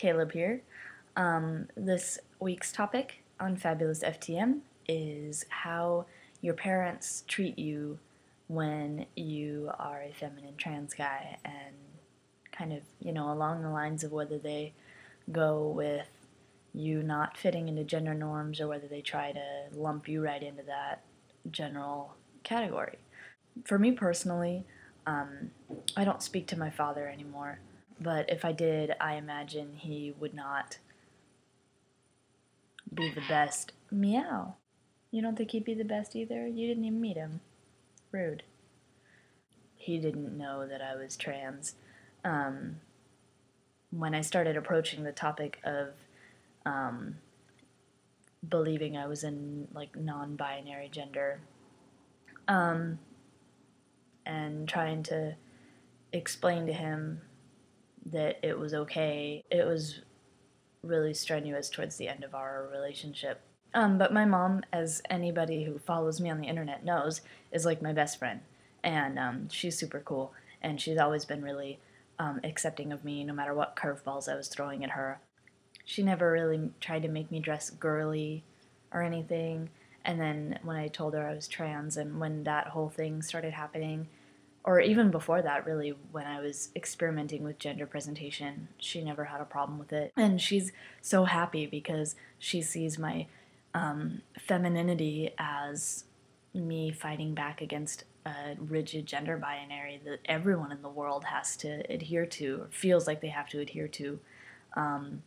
Caleb here. This week's topic on Fabulous FTM is how your parents treat you when you are a feminine trans guy, and kind of, along the lines of whether they go with you not fitting into gender norms or whether they try to lump you right into that general category. For me personally, I don't speak to my father anymore. But if I did, I imagine he would not be the best. Meow. You don't think he'd be the best either? You didn't even meet him. Rude. He didn't know that I was trans. When I started approaching the topic of believing I was in non-binary gender, and trying to explain to him that it was okay, it was really strenuous towards the end of our relationship. But my mom, as anybody who follows me on the internet knows, is like my best friend. And she's super cool. And she's always been really accepting of me, no matter what curveballs I was throwing at her. She never really tried to make me dress girly or anything. And then when I told her I was trans, and when that whole thing started happening, or even before that, really, when I was experimenting with gender presentation, she never had a problem with it. And she's so happy because she sees my femininity as me fighting back against a rigid gender binary that everyone in the world has to adhere to, or feels like they have to adhere to. And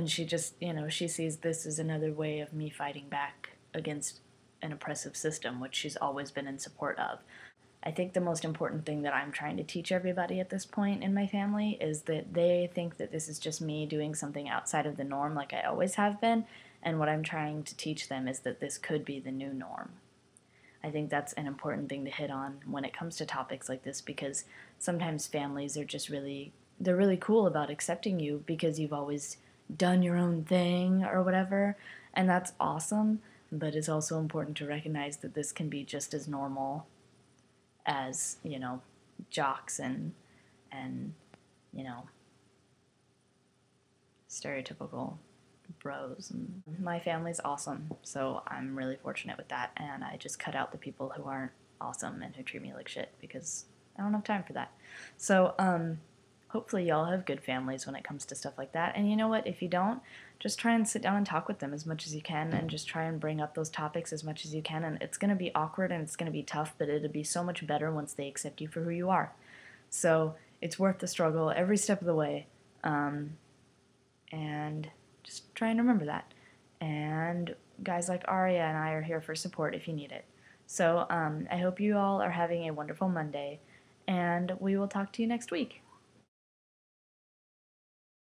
she just, she sees this as another way of me fighting back against an oppressive system, which she's always been in support of. I think the most important thing that I'm trying to teach everybody at this point in my family is that they think that this is just me doing something outside of the norm like I always have been, and what I'm trying to teach them is that this could be the new norm. I think that's an important thing to hit on when it comes to topics like this, because sometimes families are just they're really cool about accepting you because you've always done your own thing or whatever, and that's awesome, but it's also important to recognize that this can be just as normal as, jocks and stereotypical bros. And my family's awesome, so I'm really fortunate with that, and I just cut out the people who aren't awesome and who treat me like shit, because I don't have time for that. So, hopefully y'all have good families when it comes to stuff like that, and you know what, if you don't, just try and sit down and talk with them as much as you can, and just try and bring up those topics as much as you can, and it's going to be awkward and it's going to be tough, but it'll be so much better once they accept you for who you are. So it's worth the struggle every step of the way, and just try and remember that. And guys like Aria and I are here for support if you need it. So I hope you all are having a wonderful Monday, and we will talk to you next week.